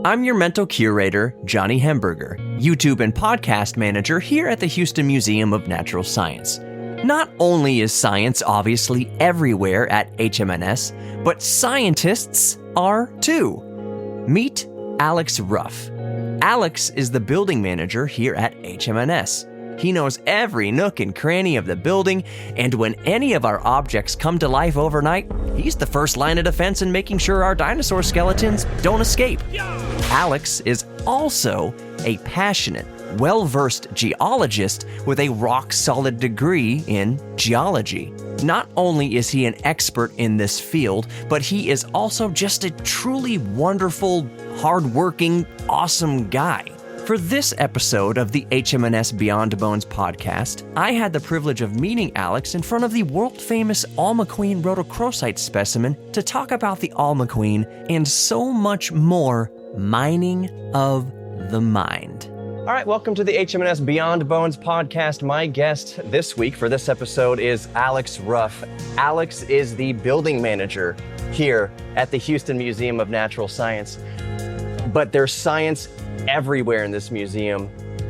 I'm your mental curator, Johnny Hemberger, YouTube and podcast manager here at the Houston Museum of Natural Science. Not only is science obviously everywhere at HMNS, but scientists are too. Meet Alex Ruff. Alex is the building manager here at HMNS. He knows every nook and cranny of the building, and when any of our objects come to life overnight, he's the first line of defense in making sure our dinosaur skeletons don't escape. Alex is also a passionate, well-versed geologist with a rock-solid degree in geology. Not only is he an expert in this field, but he is also just a truly wonderful, hardworking, awesome guy. For this episode of the HMNS Beyond Bones podcast, I had the privilege of meeting Alex in front of the world-famous Alma Queen Rhodochrosite specimen to talk about the Alma Queen and so much more mining of the mind. All right, welcome to the HMNS Beyond Bones podcast. My guest this week for this episode is Alex Ruff. Alex is the building manager here at the Houston Museum of Natural Science. But there's science everywhere in this museum.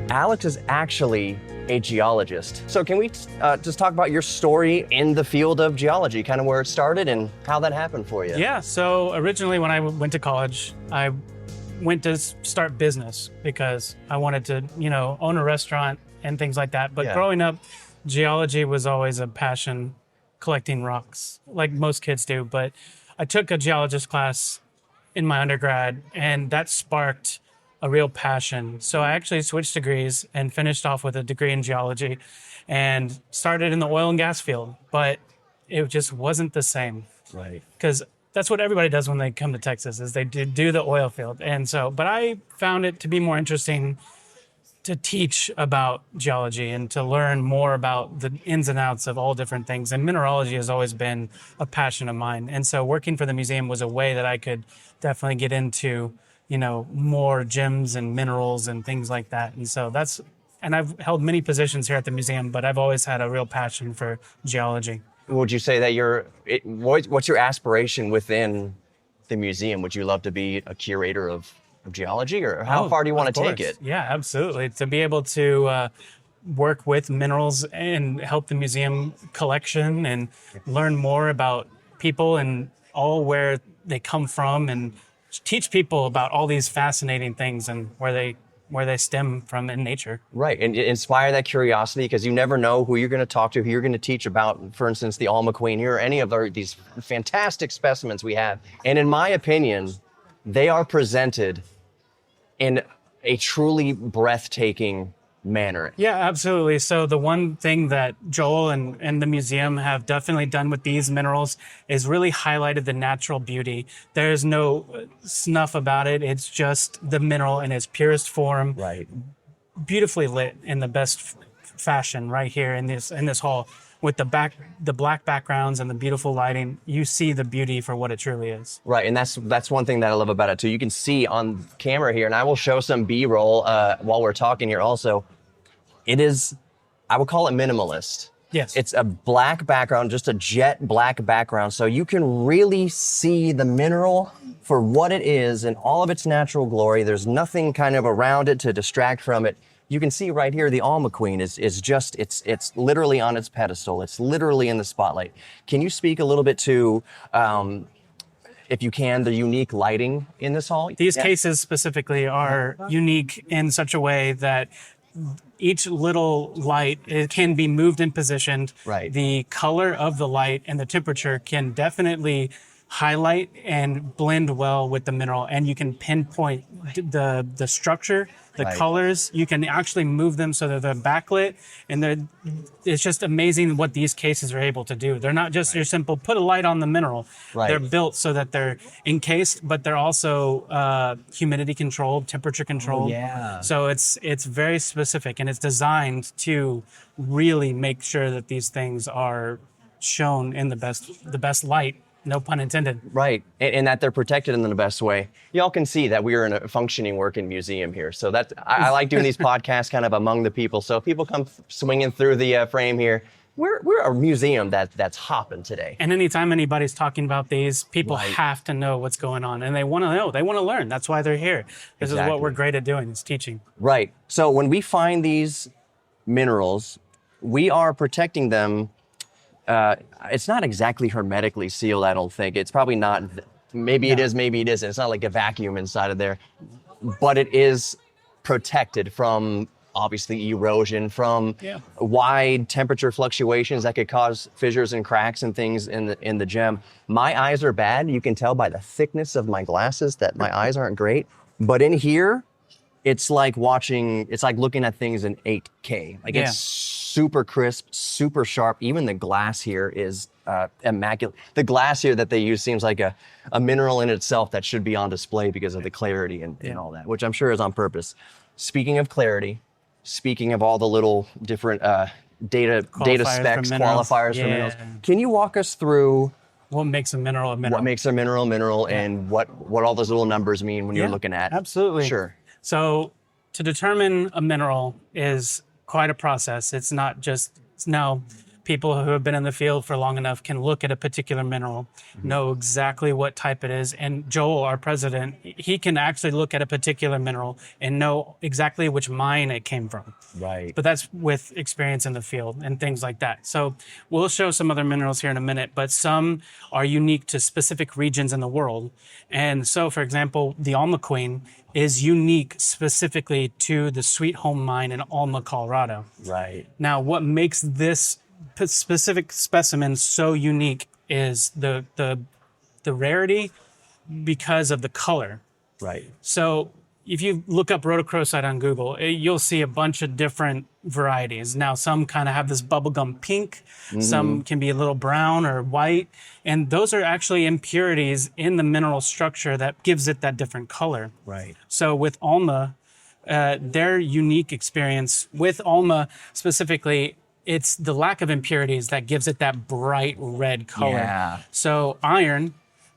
Alex is actually a geologist. So can we just talk about your story in the field of geology, kind of where it started and how that happened for you? Yeah, so originally when I went to college, I went to start business because I wanted to, own a restaurant and things like that. But growing up, geology was always a passion, collecting rocks, like most kids do. But I took a geologist class in my undergrad, and that sparked a real passion. So I actually switched degrees and finished off with a degree in geology and started in the oil and gas field, but it just wasn't the same. Right. Because that's what everybody does when they come to Texas, is they do the oil field. And so, but I found it to be more interesting to teach about geology and to learn more about the ins and outs of all different things. And mineralogy has always been a passion of mine. And so working for the museum was a way that I could definitely get into more gems and minerals and things like that. And so and I've held many positions here at the museum, but I've always had a real passion for geology. Would you say that what's your aspiration within the museum? Would you love to be a curator of geology, or how far do you want to take it? Yeah, absolutely. To be able to work with minerals and help the museum collection and learn more about people and all where they come from, and teach people about all these fascinating things and where they stem from in nature. Right, and inspire that curiosity, because you never know who you're going to talk to, who you're going to teach about, for instance, the Alma Queen here, or any of these fantastic specimens we have. And in my opinion, they are presented in a truly breathtaking manner. Yeah, absolutely. So the one thing that Joel and the museum have definitely done with these minerals is really highlighted the natural beauty. There's no snuff about it. It's just the mineral in its purest form. Right. Beautifully lit in the best fashion right here in this hall. With the black backgrounds and the beautiful lighting, you see the beauty for what it truly is. Right, and that's one thing that I love about it too. You can see on camera here, and I will show some B-roll while we're talking here also. It is, I would call it minimalist. Yes. It's a black background, just a jet black background, so you can really see the mineral for what it is in all of its natural glory. There's nothing kind of around it to distract from it. You can see right here, the Alma Queen is just, it's literally on its pedestal. It's literally in the spotlight. Can you speak a little bit to, if you can, the unique lighting in this hall? These cases specifically are unique in such a way that each little light, it can be moved and positioned. Right. The color of the light and the temperature can definitely highlight and blend well with the mineral, and you can pinpoint the structure, the colors. You can actually move them so that they're backlit, and it's just amazing what these cases are able to do. They're not just your simple put a light on the mineral. They're built so that they're encased, but they're also humidity controlled, temperature controlled. So it's very specific, and it's designed to really make sure that these things are shown in the best light. No pun intended. Right, and that they're protected in the best way. Y'all can see that we are in a functioning working museum here. So I like doing these podcasts kind of among the people. So if people come swinging through the frame here, we're a museum that's hopping today. And anytime anybody's talking about these, people have to know what's going on, and they want to know, they want to learn. That's why they're here. This is what we're great at doing, is teaching. Right. So when we find these minerals, we are protecting them. It's not exactly hermetically sealed, I don't think. It's probably not. Maybe it is, maybe it isn't. It's not like a vacuum inside of there, but it is protected from obviously erosion, from wide temperature fluctuations that could cause fissures and cracks and things in the gem. My eyes are bad. You can tell by the thickness of my glasses that my eyes aren't great. But in here, it's like looking at things in 8K. Like it's super crisp, super sharp. Even the glass here is immaculate. The glass here that they use seems like a mineral in itself that should be on display because of the clarity and all that, which I'm sure is on purpose. Speaking of clarity, speaking of all the little different data specs, qualifiers for minerals, can you walk us through what makes a mineral a mineral? What makes a mineral a mineral, and what all those little numbers mean when you're looking at? Absolutely. Sure. So to determine a mineral is quite a process. It's not just people who have been in the field for long enough can look at a particular mineral, know exactly what type it is. And Joel, our president, he can actually look at a particular mineral and know exactly which mine it came from. Right. But that's with experience in the field and things like that. So we'll show some other minerals here in a minute, but some are unique to specific regions in the world. And so, for example, the Alma Queen is unique specifically to the Sweet Home mine in Alma, Colorado. Right. Now, what makes this specific specimen so unique is the rarity because of the color. Right. So if you look up Rhodochrosite on Google, you'll see a bunch of different varieties. Now, some kind of have this bubblegum pink, some can be a little brown or white, and those are actually impurities in the mineral structure that gives it that different color. Right. So with Alma, their unique experience with Alma specifically, it's the lack of impurities that gives it that bright red color. Yeah. So iron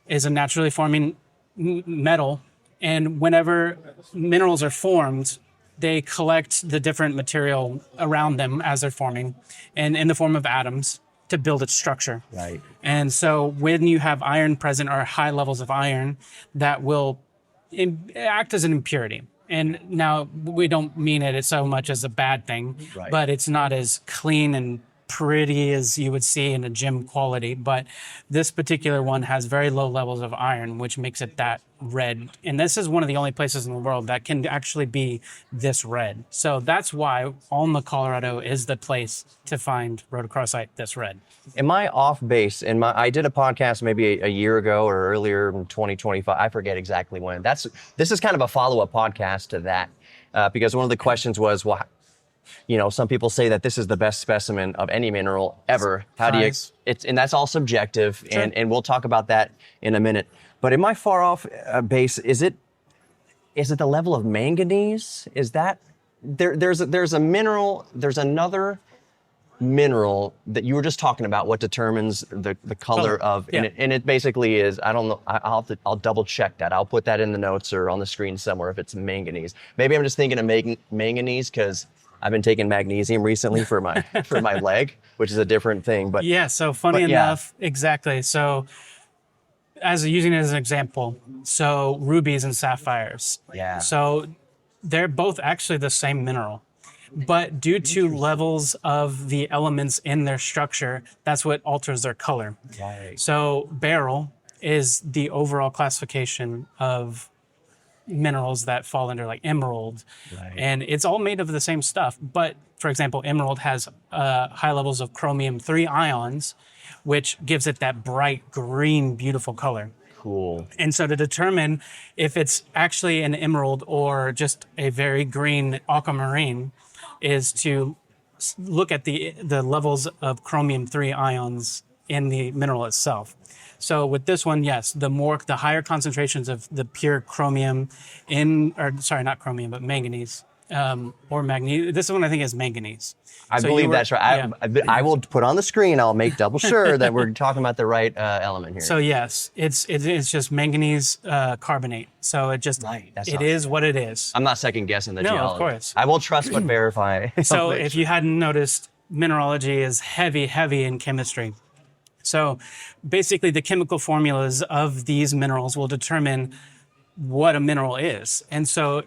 is a naturally forming metal, and whenever minerals are formed, they collect the different material around them as they're forming, and in the form of atoms to build its structure. Right. And so when you have iron present or high levels of iron, that will act as an impurity. And now we don't mean it so much as a bad thing, but it's not as clean and pretty as you would see in a gem quality. But this particular one has very low levels of iron, which makes it that red. And this is one of the only places in the world that can actually be this red. So that's why Alma, Colorado is the place to find rhodochrosite this red. Am I off base? I did a podcast maybe a year ago or earlier in 2025. I forget exactly when. This is kind of a follow-up podcast to that because one of the questions was, well, some people say that this is the best specimen of any mineral ever. How do you? And that's all subjective, sure. and we'll talk about that in a minute. But am I far off base? Is it the level of manganese? Is that there's a mineral? There's another mineral that you were just talking about. What determines the color of? Yeah. And it basically is. I don't know. I'll double check that. I'll put that in the notes or on the screen somewhere if it's manganese. Maybe I'm just thinking of manganese because I've been taking magnesium recently for my leg, which is a different thing. But so funny enough, exactly. So using it as an example, so rubies and sapphires. Yeah. So they're both actually the same mineral, but due to levels of the elements in their structure, that's what alters their color. Right. So beryl is the overall classification of minerals that fall under like emerald, and it's all made of the same stuff. But for example, emerald has high levels of chromium-3 ions, which gives it that bright green, beautiful color. Cool. And so to determine if it's actually an emerald or just a very green aquamarine is to look at the levels of chromium-3 ions in the mineral itself. So with this one, yes, the higher concentrations of the pure chromium not chromium, but manganese, or magnesium. This one I think is manganese. I believe that's right. Yeah. I will put on the screen. I'll make double sure that we're talking about the right element here. So yes, it's just manganese carbonate. So it is what it is. I'm not second guessing the geology. No, of course. I will trust but verify. So if you hadn't noticed, mineralogy is heavy in chemistry. So basically the chemical formulas of these minerals will determine what a mineral is. And so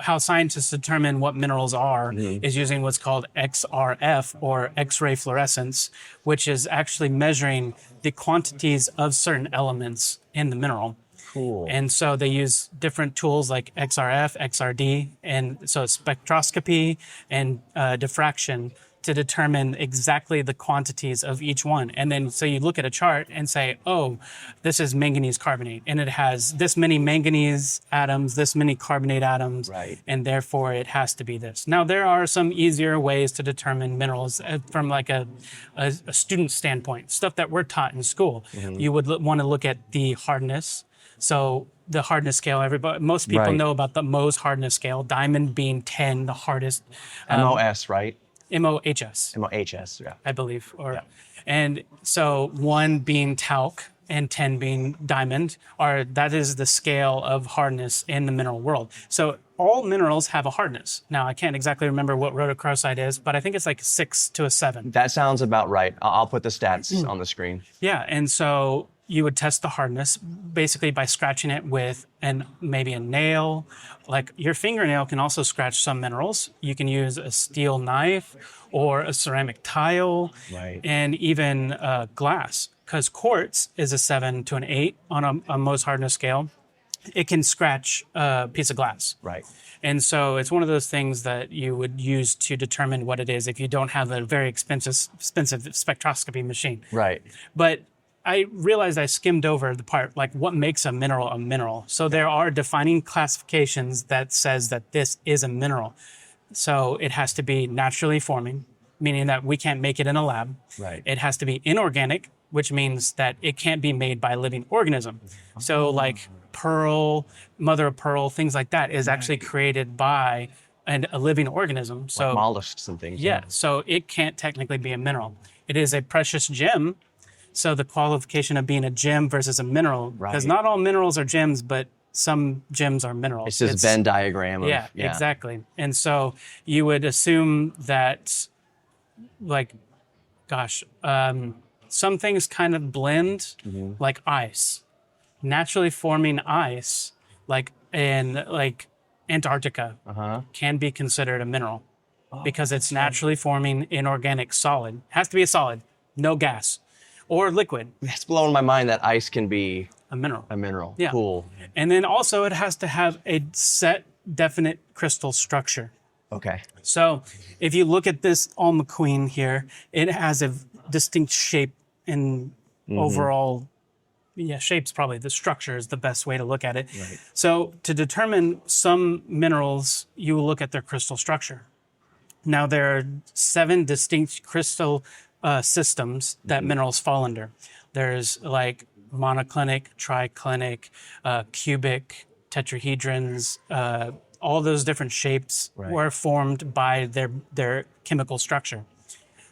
how scientists determine what minerals are is using what's called XRF, or X-ray fluorescence, which is actually measuring the quantities of certain elements in the mineral. Cool. And so they use different tools like XRF, XRD, and so spectroscopy and diffraction to determine exactly the quantities of each one. And then so you look at a chart and say, oh, this is manganese carbonate, and it has this many manganese atoms, this many carbonate atoms, and therefore it has to be this. Now, there are some easier ways to determine minerals from like a student standpoint, stuff that we're taught in school. You would want to look at the hardness. So the hardness scale, most people know about the Mohs hardness scale, diamond being 10, the hardest. MOS, right? MOHS. MOHS, yeah. I believe. And so 1 being talc and 10 being diamond, that is the scale of hardness in the mineral world. So all minerals have a hardness. Now, I can't exactly remember what rhodochrosite is, but I think it's like 6 to a 7. That sounds about right. I'll put the stats on the screen. Yeah, and so you would test the hardness basically by scratching it with maybe a nail. Like your fingernail can also scratch some minerals. You can use a steel knife or a ceramic tile, and even glass, because quartz is a 7 to an 8 on a Mohs hardness scale. It can scratch a piece of glass. And so it's one of those things that you would use to determine what it is if you don't have a very expensive spectroscopy machine. But I realized I skimmed over the part, like what makes a mineral a mineral. So there are defining classifications that says that this is a mineral. So it has to be naturally forming, meaning that we can't make it in a lab. It has to be inorganic, which means that it can't be made by a living organism. So like pearl, mother of pearl, things like that is actually created by a living organism. So like mollusks and things. Yeah, so it can't technically be a mineral. It is a precious gem. So the qualification of being a gem versus a mineral, because not all minerals are gems, but some gems are minerals. It's this Venn diagram. Yeah, exactly. And so you would assume that, like, some things kind of blend, like ice. Naturally forming ice, like in Antarctica, can be considered a mineral because it's naturally forming inorganic solid. It has to be a solid, no gas. Or liquid. It's blowing my mind that ice can be a mineral. A mineral. Yeah. Cool. And then also it has to have a set, definite crystal structure. Okay. So if you look at this Alma Queen here, it has a distinct shape and overall, shape's probably the structure is the best way to look at it. So to determine some minerals, you will look at their crystal structure. Now there are 7 distinct crystal systems that minerals fall under. There's like monoclinic, triclinic, cubic, tetrahedrons, all those different shapes were formed by their chemical structure.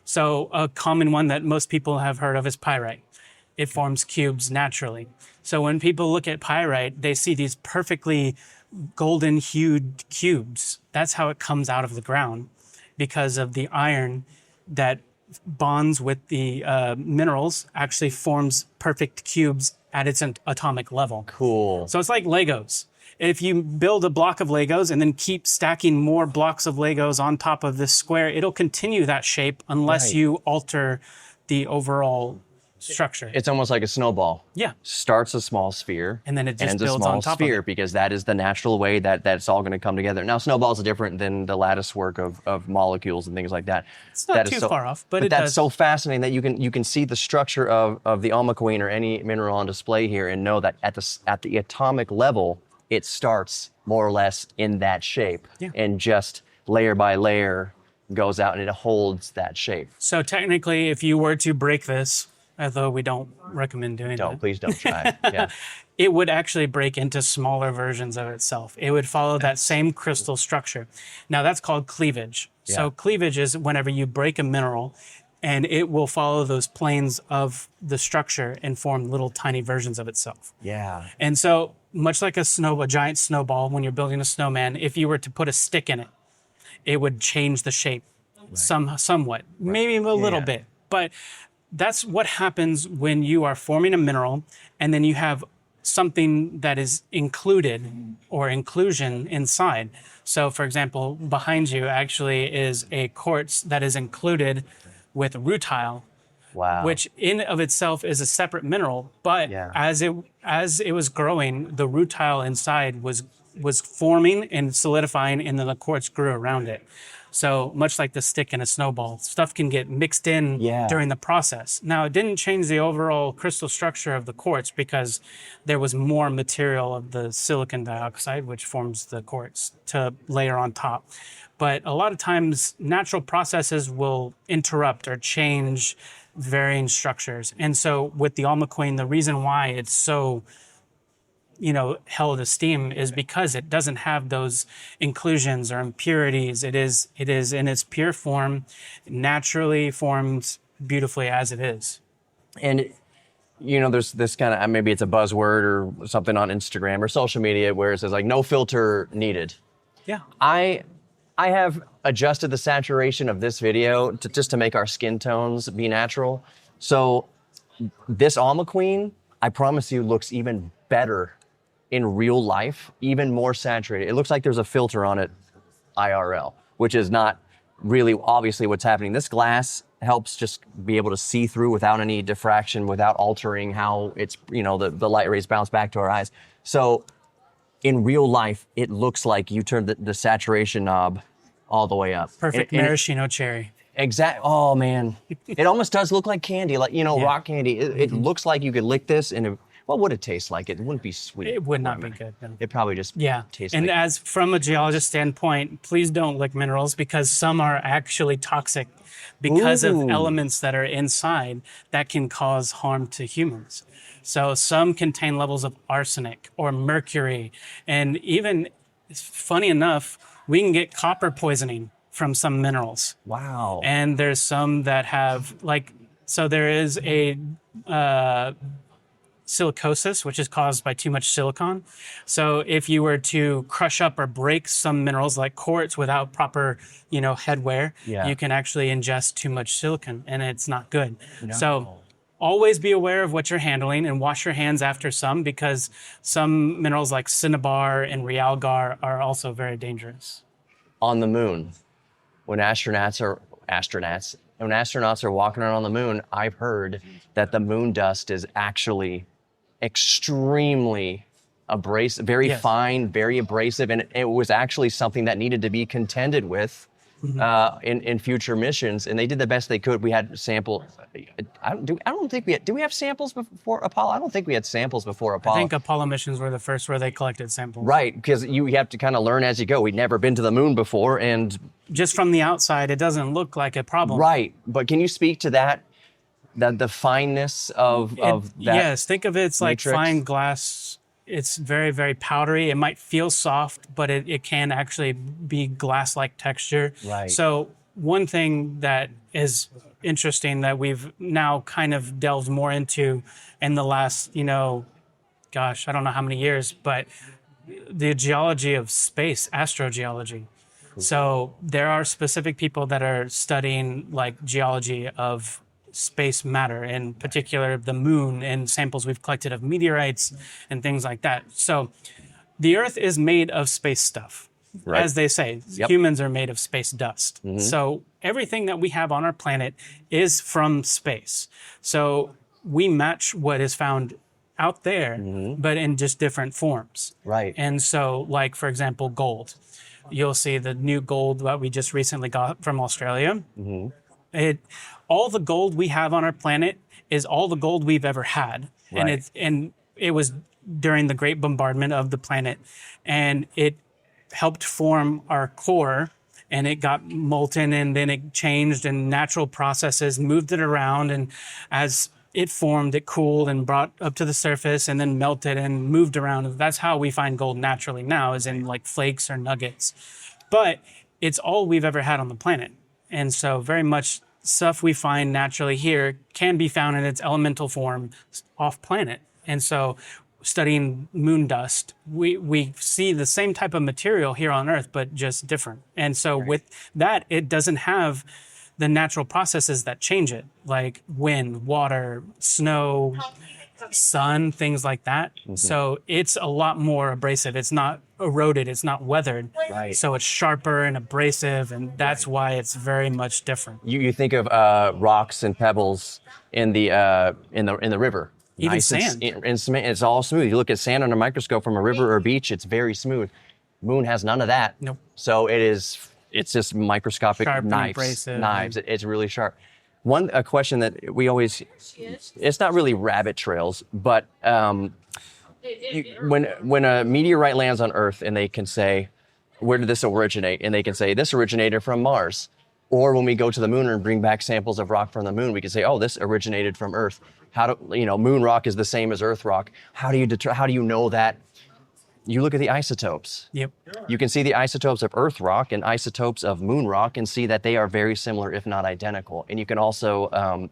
So a common one that most people have heard of is pyrite. It forms cubes naturally. So when people look at pyrite, they see these perfectly golden hued cubes. That's how it comes out of the ground, because of the iron that bonds with the minerals actually forms perfect cubes at its atomic level. Cool. So it's like Legos. If you build a block of Legos and then keep stacking more blocks of Legos on top of this square, it'll continue that shape unless you alter the overall structure. It's almost like a snowball. Yeah. Starts a small sphere and then it just ends builds a small on top sphere of it. Because that is the natural way that it's all going to come together. Now, snowballs are different than the lattice work of molecules and things like that. It's not too far off, but that's so fascinating that you can see the structure of the Alma Queen or any mineral on display here and know that at the atomic level, it starts more or less in that shape and just layer by layer goes out and it holds that shape. So technically, if you were to break this, although we don't recommend doing that. Please don't try. Yeah. It would actually break into smaller versions of itself. It would follow that same crystal structure. Now that's called cleavage. Yeah. So cleavage is whenever you break a mineral and it will follow those planes of the structure and form little tiny versions of itself. Yeah. And so much like a giant snowball, when you're building a snowman, if you were to put a stick in it, it would change the shape somewhat, maybe a little bit. But that's what happens when you are forming a mineral and then you have something that is included or inclusion inside. So for example, behind you actually is a quartz that is included with rutile, Wow. which in of itself is a separate mineral, but as it was growing, the rutile inside was forming and solidifying, and then the quartz grew around it. So much like the stick in a snowball, stuff can get mixed in during the process. Now, it didn't change the overall crystal structure of the quartz because there was more material of the silicon dioxide, which forms the quartz, to layer on top. But a lot of times, natural processes will interrupt or change varying structures. And so with the Alma Queen, the reason why it's so held esteem is because it doesn't have those inclusions or impurities. It is in its pure form, naturally formed beautifully as it is. And there's this kind of, maybe it's a buzzword or something on Instagram or social media where it says like no filter needed. Yeah. I have adjusted the saturation of this video just to make our skin tones be natural. So this Alma Queen, I promise you, looks even better in real life, even more saturated. It looks like there's a filter on it IRL, which is not really obviously what's happening. This glass helps just be able to see through without any diffraction, without altering how it's, the light rays bounce back to our eyes. So in real life, it looks like you turned the saturation knob all the way up. Perfect maraschino cherry. Exactly. Oh man, it almost does look like candy, like rock candy. It looks like you could lick this and what would it taste like? It wouldn't be sweet. It would not be good. No. It probably just tastes and like... as from a geologist standpoint, please don't lick minerals because some are actually toxic because of elements that are inside that can cause harm to humans. So some contain levels of arsenic or mercury. And even, funny enough, we can get copper poisoning from some minerals. Wow. And there's some that have, so there is a silicosis, which is caused by too much silicon. So if you were to crush up or break some minerals like quartz without proper, headwear, you can actually ingest too much silicon and it's not good. No. So always be aware of what you're handling and wash your hands after some, because some minerals like cinnabar and realgar are also very dangerous. On the moon, when astronauts are walking around on the moon, I've heard that the moon dust is actually extremely abrasive, very fine, very abrasive, and it was actually something that needed to be contended with in future missions, and they did the best they could. We had samples. I don't think we had. Do we have samples before Apollo? I don't think we had samples before Apollo. I think Apollo missions were the first where they collected samples. Right, because you have to kind of learn as you go. We'd never been to the moon before, and just from the outside, it doesn't look like a problem. Right, but can you speak to that? The fineness of that? Yes, think of it, it's like fine glass. It's very, very powdery. It might feel soft, but it can actually be glass-like texture. Right. So one thing that is interesting that we've now kind of delved more into in the last, I don't know how many years, but the geology of space, astrogeology. So there are specific people that are studying geology of space matter, in particular the moon, and samples we've collected of meteorites and things like that. So the Earth is made of space stuff. Right. As they say, humans are made of space dust. Mm-hmm. So everything that we have on our planet is from space. So we match what is found out there, but in just different forms. Right. And so, for example, gold. You'll see the new gold that we just recently got from Australia. Mm-hmm. All the gold we have on our planet is all the gold we've ever had. Right. And it was during the great bombardment of the planet. And it helped form our core, and it got molten, and then it changed, and natural processes moved it around. And as it formed, it cooled and brought up to the surface and then melted and moved around. And that's how we find gold naturally now, is in flakes or nuggets. But it's all we've ever had on the planet. And so very much stuff we find naturally here can be found in its elemental form off planet. And so studying moon dust, we see the same type of material here on Earth, but just different. And so with that, it doesn't have the natural processes that change it, like wind, water, snow, sun, things like that. So it's a lot more abrasive. It's not eroded. It's not weathered. Right. So it's sharper and abrasive, and that's why it's very much different. You think of rocks and pebbles in the river. Even Nice sand. And cement, it's all smooth. You look at sand under a microscope from a river or a beach, it's very smooth. Moon has none of that. Nope. So it's just microscopic Sharp and knives. abrasive. It's really sharp. A question that we always, it's not really rabbit trails, but when a meteorite lands on Earth and they can say, where did this originate? And they can say, this originated from Mars. Or when we go to the moon and bring back samples of rock from the moon, we can say, oh, this originated from Earth. Moon rock is the same as Earth rock. How do you know that? You look at the isotopes. Yep. You can see the isotopes of Earth rock and isotopes of moon rock and see that they are very similar, if not identical. And you can also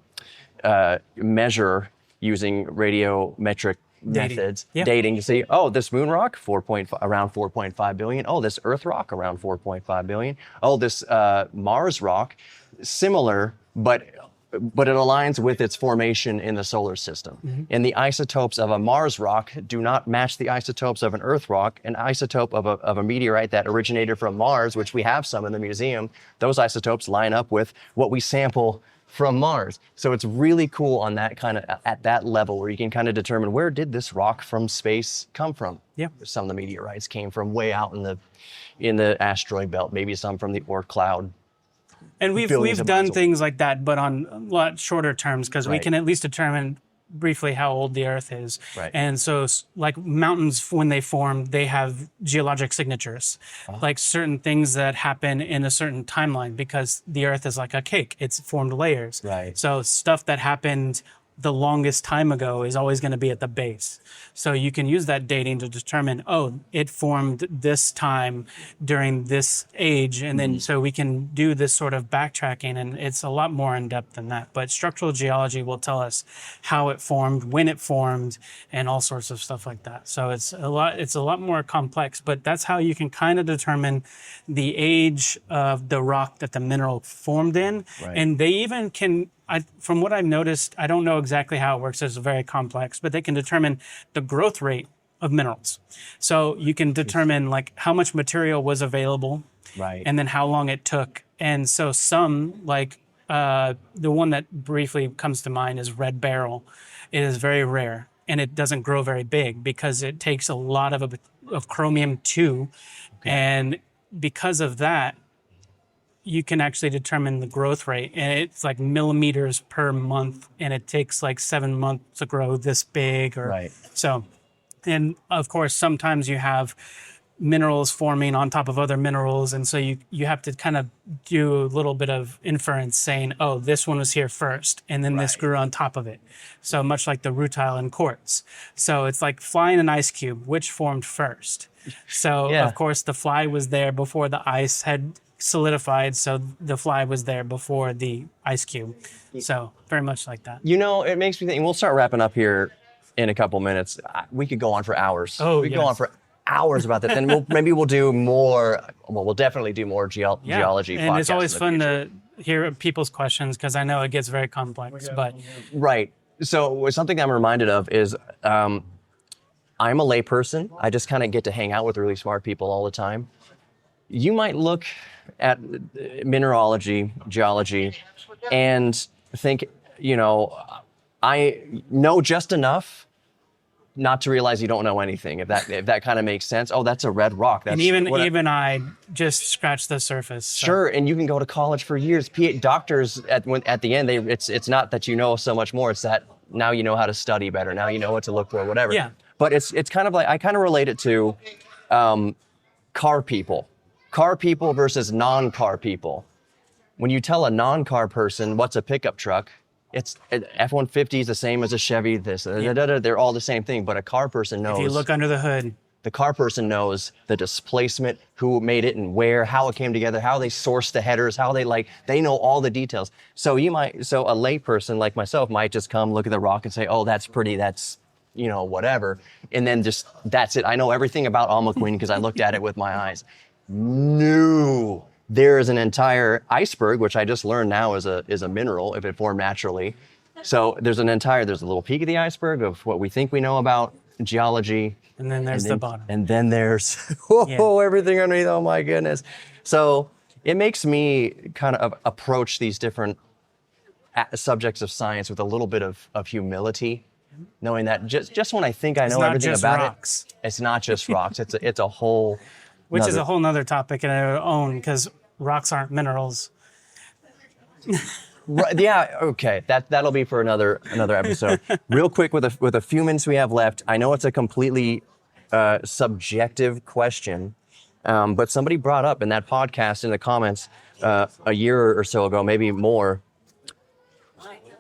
measure using radiometric methods, dating to see, oh, this moon rock, around 4.5 billion. Oh, this Earth rock, around 4.5 billion. Oh, this Mars rock, similar, but it aligns with its formation in the solar system. And the isotopes of a Mars rock do not match the isotopes of an Earth rock. An isotope of a meteorite that originated from Mars, which we have some in the museum, those isotopes line up with what we sample from Mars. So it's really cool on that kind of, at that level where you can kind of determine, where did this rock from space come from? Yeah. Some of the meteorites came from way out in the asteroid belt, maybe some from the Oort cloud. And we've done things like that, but on a lot shorter terms, because we can at least determine briefly how old the Earth is. Right. And so like mountains, when they form, they have geologic signatures, like certain things that happen in a certain timeline, because the Earth is like a cake. It's formed layers. Right. So stuff that happened the longest time ago is always going to be at the base. So you can use that dating to determine, oh, it formed this time during this age. And then so we can do this sort of backtracking, and it's a lot more in depth than that. But structural geology will tell us how it formed, when it formed, and all sorts of stuff like that. So it's a lot more complex, but that's how you can kind of determine the age of the rock that the mineral formed in. Right. And they even can, from what I've noticed, I don't know exactly how it works. It's very complex, but they can determine the growth rate of minerals. So you can determine like how much material was available, Right. and then how long it took. And so some, like the one that briefly comes to mind is red beryl. It is very rare, and it doesn't grow very big because it takes a lot of chromium too. And because of that, you can actually determine the growth rate, and it's like millimeters per month, and it takes like 7 months to grow this big. Right. So, and of course, sometimes you have minerals forming on top of other minerals, and so you have to kind of do a little bit of inference saying, oh, this one was here first, and then this grew on top of it. So much like the rutile in quartz. So it's like fly in an ice cube, which formed first. So of course the fly was there before the ice had solidified, so the fly was there before the ice cube. So very much like that. It makes me think, we'll start wrapping up here in a couple minutes. We could go on for hours. We could go on for hours about that. Then we'll do more. Well, we'll definitely do more geology. And it's always fun to hear people's questions, because I know it gets very complex. But right. So something I'm reminded of is I'm a layperson. I just kind of get to hang out with really smart people all the time. You might look at mineralogy, geology, and think, I know just enough not to realize you don't know anything. If that kind of makes sense. Oh, that's a red rock. That's, and even I just scratched the surface. So. Sure, and you can go to college for years. Doctors at the end, it's not that you know so much more. It's that now you know how to study better. Now you know what to look for, whatever. Yeah. But it's kind of like, I kind of relate it to car people. Car people versus non-car people. When you tell a non-car person what's a pickup truck, it's F-150 is the same as a Chevy. They're all the same thing. But a car person knows. If you look under the hood, the car person knows the displacement, who made it and where, how it came together, how they sourced the headers, how they know all the details. So a lay person like myself might just come look at the rock and say, oh, that's pretty. That's whatever. And then just, that's it. I know everything about Alma Queen because I looked at it with my eyes. No, there is an entire iceberg, which I just learned now is a mineral if it formed naturally. So there's a little peak of the iceberg of what we think we know about geology. And then there's the bottom. And then there's everything underneath. Oh my goodness. So it makes me kind of approach these different subjects of science with a little bit of humility, knowing that just when I think I know everything about rocks. It's not just rocks. It's a whole, which is a whole nother topic in our own, because rocks aren't minerals. Right, yeah, okay. That'll be for another episode. Real quick, with a few minutes we have left, I know it's a completely subjective question, but somebody brought up in that podcast in the comments a year or so ago, maybe more.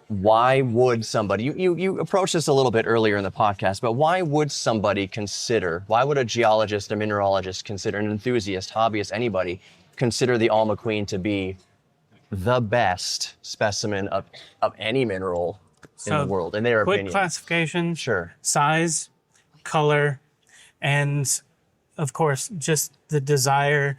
Why would somebody, you approached this a little bit earlier in the podcast, but why would a geologist, a mineralogist consider, an enthusiast, hobbyist, anybody, consider the Alma Queen to be the best specimen of any mineral in the world, in their opinion? Quick classification, sure. Size, color, and of course, just the desire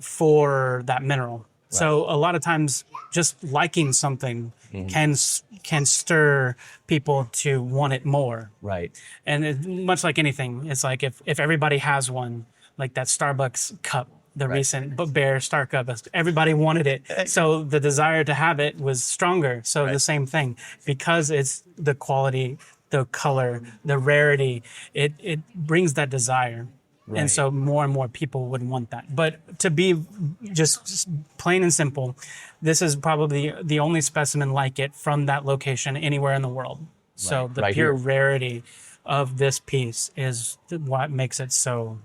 for that mineral. Right. So a lot of times just liking something can stir people to want it more. Right. And much like anything, it's like if everybody has one, like that Starbucks cup, the recent Bear Star Cup, everybody wanted it. So the desire to have it was stronger. So the same thing, because it's the quality, the color, the rarity, it brings that desire. Right. And so more and more people would want that. But to be just plain and simple, this is probably the only specimen like it from that location anywhere in the world. Right. So the pure rarity of this piece is what makes it so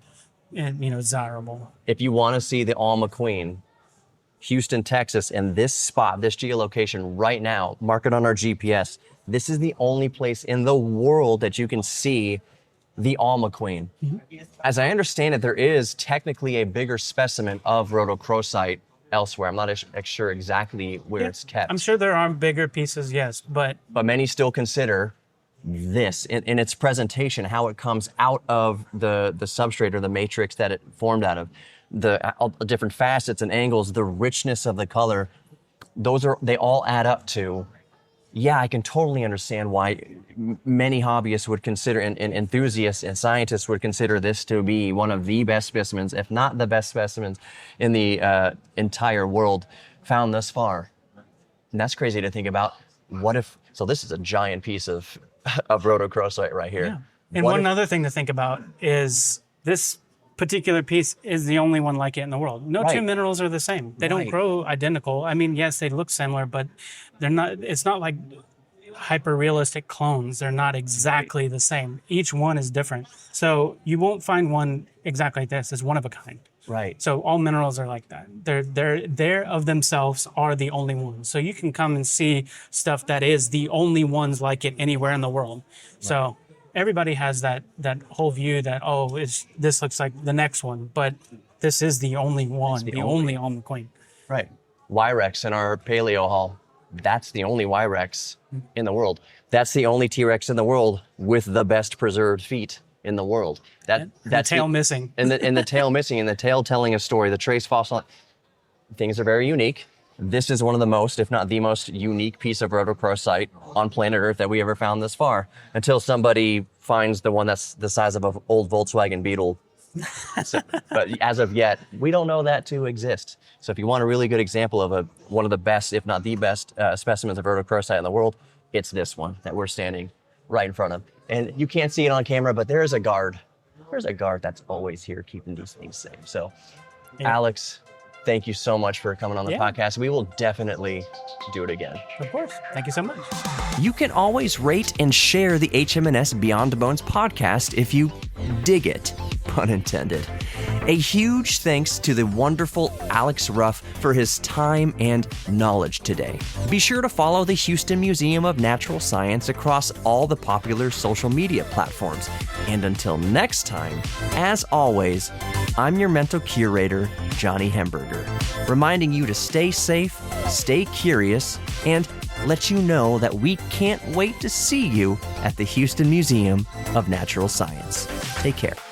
desirable. If you want to see the Alma Queen, Houston, Texas, and this spot, this geolocation right now, mark it on our GPS. This is the only place in the world that you can see the Alma Queen. Mm-hmm. As I understand it, there is technically a bigger specimen of Rhodochrosite elsewhere. I'm not sure exactly where it's kept. I'm sure there are bigger pieces, yes, but many still consider this in its presentation, how it comes out of the substrate or the matrix that it formed out of, the different facets and angles, the richness of the color. They all add up to, I can totally understand why many hobbyists would consider, and enthusiasts and scientists would consider this to be one of the best specimens, if not the best specimens in the entire world found thus far. And that's crazy to think about. So this is a giant piece of rhodochrosite right here. Yeah. And one other thing to think about is this particular piece is the only one like it in the world. No two minerals are the same. They don't grow identical. I mean, yes, they look similar, but they're not. It's not like hyper-realistic clones. They're not exactly the same. Each one is different. So you won't find one exactly like this. It's one of a kind. Right. So all minerals are like that. They're of themselves are the only ones. So you can come and see stuff that is the only ones like it anywhere in the world. Right. So everybody has that whole view that, this looks like the next one, but this is the only one, the only Alma Queen. Right. Wyrex in our Paleo Hall, that's the only Wyrex in the world. That's the only T-Rex in the world with the best preserved feet in the world. That's the tail missing. And the tail missing, and the tail telling a story, the trace fossil. Things are very unique. This is one of the most, if not the most unique piece of rhodochrosite on planet Earth that we ever found this far, until somebody finds the one that's the size of an old Volkswagen Beetle. But as of yet, we don't know that to exist. So if you want a really good example of one of the best, if not the best, specimens of rhodochrosite in the world, it's this one that we're standing right in front of. And you can't see it on camera, but there's a guard. There's a guard that's always here keeping these things safe. So, Alex, thank you so much for coming on the podcast. We will definitely do it again. Of course. Thank you so much. You can always rate and share the HMNS Beyond the Bones podcast if you dig it, pun intended. A huge thanks to the wonderful Alex Ruff for his time and knowledge today. Be sure to follow the Houston Museum of Natural Science across all the popular social media platforms. And until next time, as always, I'm your mental curator, Johnny Hemberger, reminding you to stay safe, stay curious, and let you know that we can't wait to see you at the Houston Museum of Natural Science. Take care.